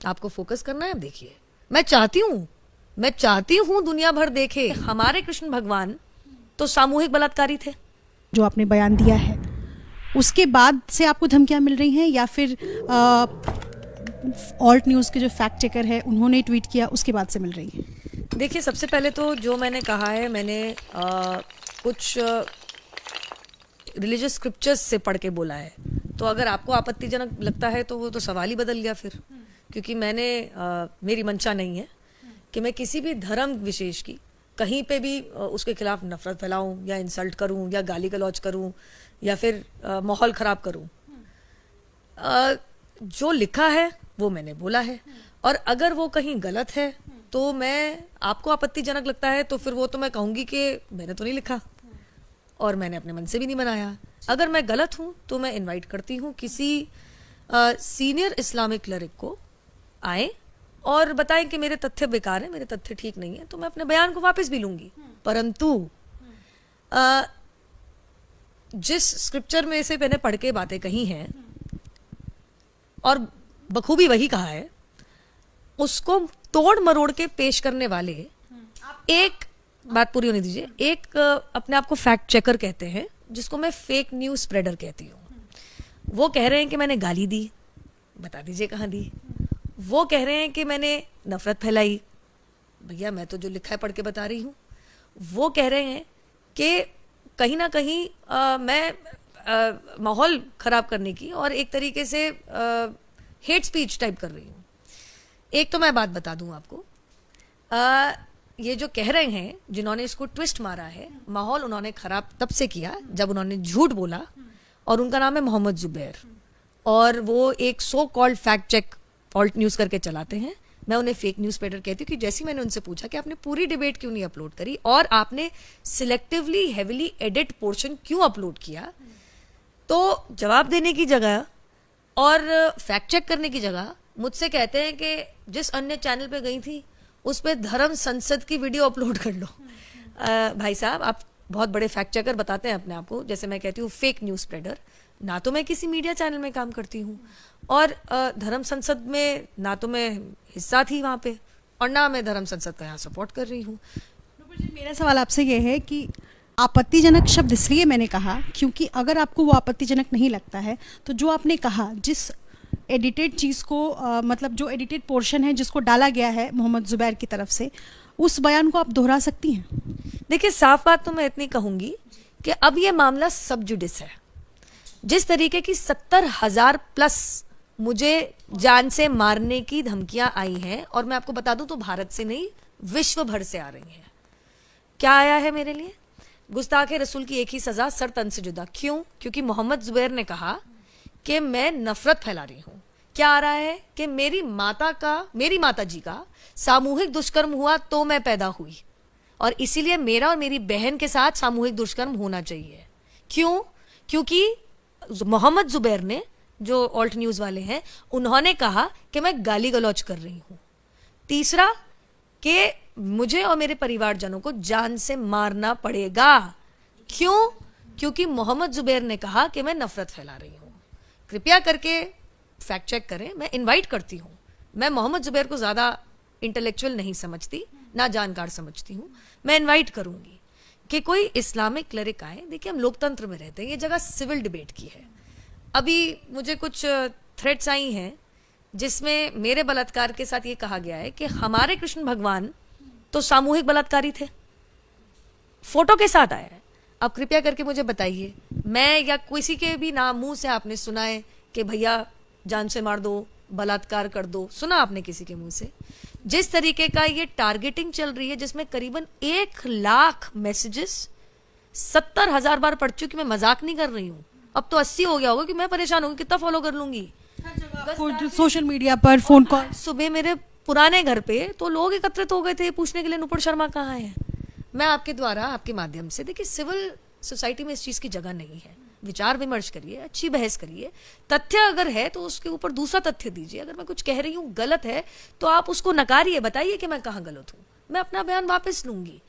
आपको फोकस करना है, अब देखिए। मैं चाहती हूँ दुनिया भर देखे हमारे कृष्ण भगवान तो सामूहिक बलात्कारी थे। जो आपने बयान दिया है उसके बाद से आपको धमकियां मिल रही हैं, या फिर ऑल्ट न्यूज़ के जो फैक्ट चेकर है उन्होंने ट्वीट किया उसके बाद से मिल रही है? देखिए, सबसे पहले तो जो मैंने कहा है, मैंने कुछ रिलीजियस स्क्रिप्चर्स से पढ़ के बोला है। तो अगर आपको आपत्तिजनक लगता है तो वो तो सवाल ही बदल गया फिर, क्योंकि मेरी मंशा नहीं है कि मैं किसी भी धर्म विशेष की कहीं पे भी उसके खिलाफ नफरत फैलाऊं या इंसल्ट करूं या गाली गलौज करूं या फिर माहौल खराब करूं। जो लिखा है वो मैंने बोला है, और अगर वो कहीं गलत है तो मैं, आपको आपत्तिजनक लगता है तो फिर वो तो मैं कहूंगी कि मैंने तो नहीं लिखा और मैंने अपने मन से भी नहीं बनाया। अगर मैं गलत हूं तो मैं इनवाइट करती हूं किसी सीनियर इस्लामिक क्लरिक को आए और बताएं कि मेरे तथ्य बेकार है, मेरे तथ्य ठीक नहीं है, तो मैं अपने बयान को वापस भी लूंगी। परंतु जिस स्क्रिप्चर में से मैंने पढ़ के बातें कही हैं और बखूबी वही कहा है, उसको तोड़ मरोड़ के पेश करने वाले, एक बात पूरी होने दीजिए, एक अपने आप को फैक्ट चेकर कहते हैं जिसको मैं फेक न्यूज स्प्रेडर कहती हूँ। वो कह रहे हैं कि मैंने गाली दी, बता दीजिए कहाँ दी। वो कह रहे हैं कि मैंने नफरत फैलाई, भैया मैं तो जो लिखा है पढ़ के बता रही हूँ। वो कह रहे हैं कि कहीं ना कहीं मैं माहौल खराब करने की और एक तरीके से हेट स्पीच टाइप कर रही हूँ। एक तो मैं बात बता दूं आपको, ये जो कह रहे हैं जिन्होंने इसको ट्विस्ट मारा है, माहौल उन्होंने खराब तब से किया जब उन्होंने झूठ बोला, और उनका नाम है मोहम्मद जुबैर, और वो एक so called fact check Alt News करके चलाते हैं। मैं उन्हें फेक न्यूज़ स्प्रेडर कहती हूँ कि जैसे मैंने उनसे पूछा कि आपने पूरी डिबेट क्यों नहीं अपलोड करी और आपने सिलेक्टिवली हेविली एडिट पोर्शन क्यों अपलोड किया, तो जवाब देने की जगह और फैक्ट चेक करने की जगह मुझसे कहते हैं कि जिस अन्य चैनल पे गई थी उस पे धर्म संसद की वीडियो अपलोड कर लो। भाई साहब, आप बहुत बड़े फैक्ट चेकर बताते हैं अपने आप को, जैसे मैं कहती हूँ फेक न्यूज़ स्प्रेडर। ना तो मैं किसी मीडिया चैनल में काम करती हूँ, और धर्म संसद में ना तो मैं हिस्सा थी वहाँ पे, और ना मैं धर्म संसद का यहाँ सपोर्ट कर रही हूँ। मेरा सवाल आपसे ये है कि आपत्तिजनक शब्द इसलिए मैंने कहा क्योंकि अगर आपको वो आपत्तिजनक नहीं लगता है तो जो आपने कहा, जिस एडिटेड चीज़ को मतलब जो एडिटेड पोर्शन है जिसको डाला गया है मोहम्मद जुबैर की तरफ से, उस बयान को आप दोहरा सकती हैं? देखिए, साफ बात तो मैं इतनी कहूंगी कि अब ये मामला सब जुडिस है। जिस तरीके की 70,000 प्लस मुझे जान से मारने की धमकियां आई हैं, और मैं आपको बता दूं तो भारत से नहीं विश्व भर से आ रही हैं। क्या आया है मेरे लिए? गुस्ताखे रसूल की एक ही सजा, सर तन से जुदा। क्यों? क्योंकि मोहम्मद जुबैर ने कहा कि मैं नफरत फैला रही हूं। क्या आ रहा है कि मेरी माता जी का सामूहिक दुष्कर्म हुआ तो मैं पैदा हुई, और इसीलिए मेरा और मेरी बहन के साथ सामूहिक दुष्कर्म होना चाहिए। क्यों? क्योंकि मोहम्मद जुबैर ने, जो ऑल्ट न्यूज वाले हैं, उन्होंने कहा कि मैं गाली गलौज कर रही हूं। तीसरा, कि मुझे और मेरे परिवारजनों को जान से मारना पड़ेगा। क्यों? क्योंकि मोहम्मद जुबैर ने कहा कि मैं नफरत फैला रही हूं। कृपया करके फैक्ट चेक करें, मैं इनवाइट करती हूं। मैं मोहम्मद जुबैर को ज्यादा इंटेलेक्चुअल नहीं समझती, ना जानकार समझती हूं। मैं इनवाइट करूंगी कि कोई इस्लामिक क्लरिक आए। देखिए, हम लोकतंत्र में रहते हैं, ये जगह सिविल डिबेट की है। अभी मुझे कुछ थ्रेट्स आई हैं जिसमें मेरे बलात्कार के साथ ये कहा गया है कि हमारे कृष्ण भगवान तो सामूहिक बलात्कारी थे, फोटो के साथ आया है। अब कृपया करके मुझे बताइए, मैं या किसी के भी नाम मुंह से आपने सुना है कि भैया जान से मार दो, बलात्कार कर दो? सुना आपने किसी के मुंह से? जिस तरीके का ये टारगेटिंग चल रही है, जिसमें करीबन 1 लाख मैसेजेस 70,000 बार पढ़ चुकी, मैं मजाक नहीं कर रही हूँ। अब तो 80 हो गया होगा कि मैं परेशान होगी, कितना फॉलो कर लूंगी सोशल मीडिया पर, फोन कॉल। सुबह मेरे पुराने घर पे तो लोग एकत्रित हो गए थे पूछने के लिए नुपुर शर्मा कहाँ है। मैं आपके द्वारा, आपके माध्यम से, देखिए, सिविल सोसाइटी में इस चीज की जगह नहीं है। विचार विमर्श करिए, अच्छी बहस करिए, तथ्य अगर है तो उसके ऊपर दूसरा तथ्य दीजिए। अगर मैं कुछ कह रही हूँ गलत है तो आप उसको नकारिए, बताइए कि मैं कहाँ गलत हूँ, मैं अपना बयान वापस लूंगी।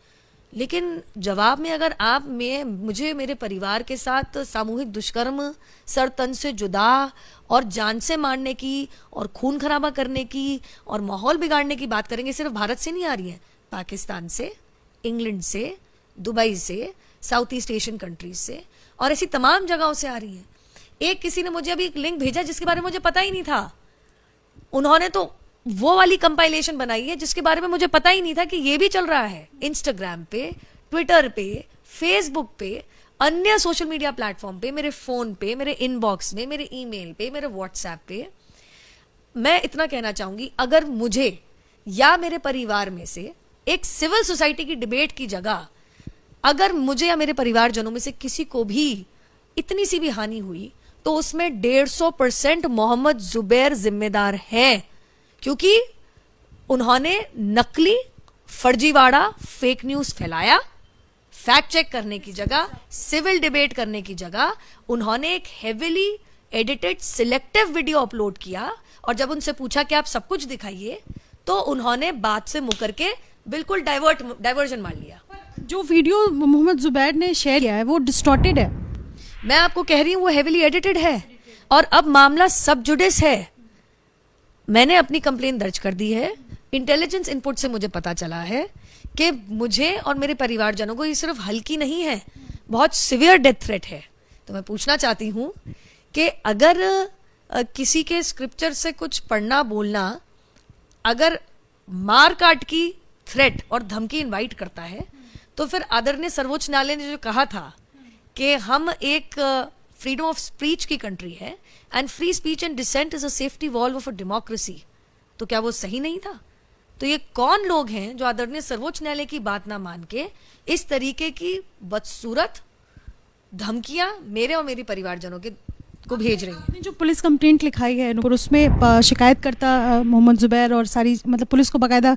लेकिन जवाब में अगर आप मुझे मेरे परिवार के साथ सामूहिक दुष्कर्म, सर तन से जुदा और जान से मारने की और खून खराबा करने की और माहौल बिगाड़ने की बात करेंगे, सिर्फ भारत से नहीं आ रही है, पाकिस्तान से, इंग्लैंड से, दुबई से, साउथ ईस्ट एशियन कंट्रीज से और ऐसी तमाम जगहों से आ रही है। एक किसी ने मुझे अभी एक लिंक भेजा जिसके बारे में मुझे पता ही नहीं था। उन्होंने तो वो वाली कंपाइलेशन बनाई है जिसके बारे में मुझे पता ही नहीं था कि ये भी चल रहा है इंस्टाग्राम पे, ट्विटर पे, फेसबुक पे, अन्य सोशल मीडिया प्लेटफॉर्म पे, मेरे फोन पे, मेरे इनबॉक्स में, मेरे ईमेल पे, मेरे व्हाट्सएप पे। मैं इतना कहना चाहूंगी, अगर मुझे या मेरे परिवार में से एक सिविल सोसाइटी की डिबेट की जगह अगर मुझे या मेरे परिवारजनों में से किसी को भी इतनी सी भी हानि हुई तो उसमें 150% मोहम्मद जुबैर जिम्मेदार है, क्योंकि उन्होंने नकली, फर्जीवाड़ा, फेक न्यूज फैलाया। फैक्ट चेक करने की जगह, सिविल डिबेट करने की जगह उन्होंने एक heavily edited selective video upload किया और जब उनसे पूछा कि आप सब कुछ दिखाइए तो उन्होंने बात से मुकर के बिल्कुल डाइवर्जन मार लिया। जो वीडियो मोहम्मद जुबैर ने शेयर किया है वो डिस्टॉर्टेड है। मैं आपको कह रही हूं वो हेविली एडिटेड है और अब मामला सब जुडिस है। मैंने अपनी कंप्लेन दर्ज कर दी है। इंटेलिजेंस इनपुट से मुझे पता चला है कि मुझे और मेरे परिवारजनों को ये सिर्फ हल्की नहीं है, बहुत सिवियर डेथ थ्रेट है। तो मैं पूछना चाहती हूं कि अगर किसी के स्क्रिप्चर से कुछ पढ़ना बोलना अगर मार काट की थ्रेट और धमकी इनवाइट करता है तो फिर आदरणीय सर्वोच्च न्यायालय ने जो कहा था कि हम एक फ्रीडम ऑफ स्पीच की कंट्री है and free speech and dissent is a safety valve of a democracy, तो क्या वो सही नहीं था? तो ये कौन लोग हैं जो आदरणीय सर्वोच्च न्यायालय की बात ना मान के इस तरीके की बदसूरत धमकियां मेरे और मेरे परिवारजनों के को भेज रही हैं? आपने जो पुलिस कंप्लेंट लिखाई है और उसमें शिकायतकर्ता मोहम्मद जुबैर और सारी मतलब पुलिस को बाकायदा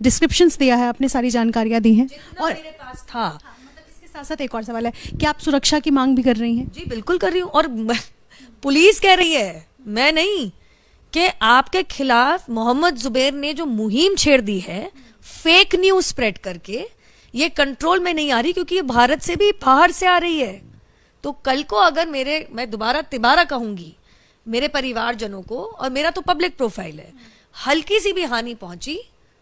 डिस्क्रिप्शंस दिया है, आपने सारी जानकारियां दी हैं और मेरे पास था। इसके साथ साथ एक और सवाल है, क्या आप सुरक्षा की मांग भी कर रही हैं? जी बिल्कुल कर रही हूँ और पुलिस कह रही है, मैं नहीं, कि आपके खिलाफ मोहम्मद जुबैर ने जो मुहिम छेड़ दी है फेक न्यूज स्प्रेड करके, ये कंट्रोल में नहीं आ रही क्योंकि ये भारत से भी बाहर से आ रही है। तो कल को अगर मैं दोबारा तिबारा कहूंगी मेरे परिवारजनों को, और मेरा तो पब्लिक प्रोफाइल है, हल्की सी भी हानि पहुंची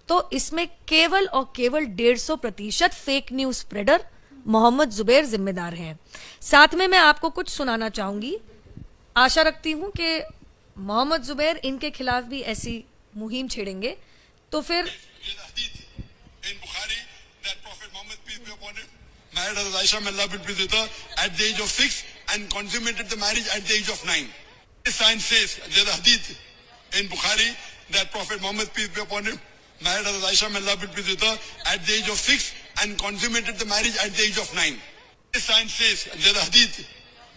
तो इसमें केवल और केवल 150% fake news spreader Mohammed Zubair जिम्मेदार हैं। साथ में मैं आपको कुछ सुनाना चाहूंगी। आशा रखती हूं कि मोहम्मद जुबैर इनके खिलाफ भी ऐसी मुहिम छेड़ेंगे तो फिर married as Aisha may Allah be pleased with her at the age of 6 and consummated the marriage at the age of 9. This sign says, there's a hadith in Bukhari that Prophet Muhammad peace be upon him married as Aisha may Allah be pleased with her at the age of 6 and consummated the marriage at the age of 9. This sign says, there's a hadith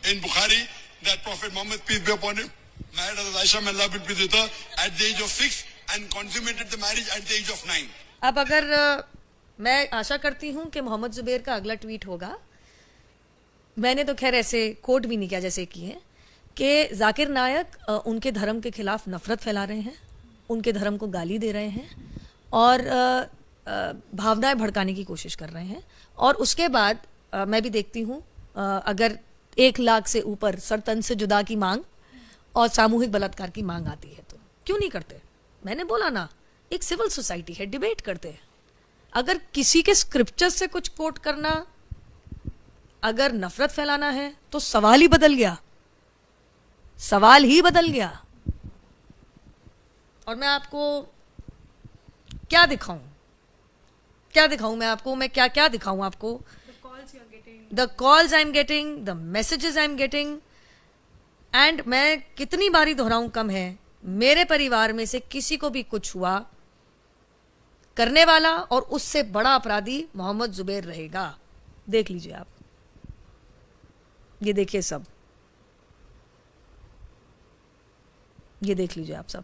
in Bukhari that Prophet Muhammad peace be upon him married as Aisha may Allah be pleased with her at the age of 6 and consummated the marriage at the age of 9. अब अगर मैं आशा करती हूं कि मोहम्मद जुबैर का अगला tweet होगा, मैंने तो खैर ऐसे कोट भी नहीं किया जैसे किए हैं, कि जाकिर नायक उनके धर्म के खिलाफ नफरत फैला रहे हैं, उनके धर्म को गाली दे रहे हैं और भावनाएं भड़काने की कोशिश कर रहे हैं। और उसके बाद मैं भी देखती हूं अगर 1 लाख से ऊपर सरतन से जुदा की मांग और सामूहिक बलात्कार की मांग आती है तो क्यों नहीं करते? मैंने बोला ना, एक सिविल सोसाइटी है, डिबेट करते हैं। अगर किसी के स्क्रिप्चर से कुछ कोट करना अगर नफरत फैलाना है तो सवाल ही बदल गया, सवाल ही बदल गया। और मैं आपको क्या दिखाऊं, मैं आपको, मैं क्या क्या दिखाऊं आपको? The calls I am getting, the messages I am getting, and मैं कितनी बारी दोहराऊं कम है, मेरे परिवार में से किसी को भी कुछ हुआ, करने वाला और उससे बड़ा अपराधी मोहम्मद जुबैर रहेगा। देख लीजिए आप, ये देखिए सब, ये देख लीजिए आप सब।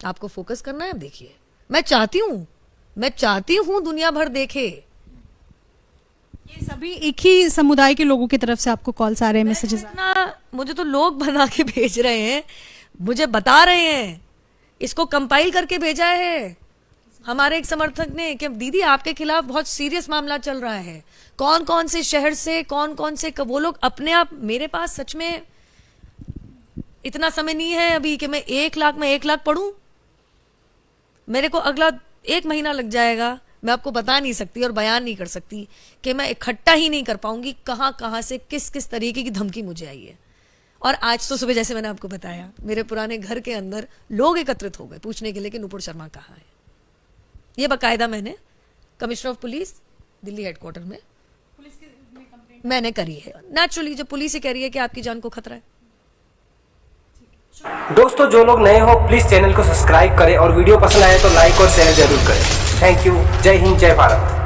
आपको फोकस करना है, देखिए। मैं चाहती हूं दुनिया भर देखे। ये सब अभी एक ही समुदाय के लोगों की तरफ से आपको कॉल्स आ रहे हैं, मैसेजेस आ रहे हैं? इतना मुझे तो लोग बना के भेज रहे हैं, मुझे बता रहे हैं, इसको कंपाइल करके भेजा है हमारे एक समर्थक ने कि दीदी आपके खिलाफ बहुत सीरियस मामला चल रहा है, कौन कौन से शहर से कौन कौन से वो लोग अपने आप, मेरे पास सच में इतना समय नहीं है अभी कि मैं 1 लाख पढ़ूं, मेरे को अगला 1 महीना लग जाएगा, मैं आपको बता नहीं सकती और बयान नहीं कर सकती कि मैं इकट्ठा ही नहीं कर पाऊंगी कहां कहां से किस किस तरीके की धमकी मुझे आई है। और आज तो सुबह जैसे मैंने आपको बताया मेरे पुराने घर के अंदर लोग एकत्रित हो गए पूछने के लिए कि नुपुर शर्मा कहाँ है। ये बाकायदा मैंने commissioner of police Delhi headquarter में मैंने करी है। नेचुरली जब पुलिस ही कह रही है कि आपकी जान को खतरा है। दोस्तों जो लोग नए हो प्लीज चैनल को सब्सक्राइब करें और वीडियो पसंद आए तो लाइक और शेयर जरूर करें। Thank you. जय हिंद, जय भारत।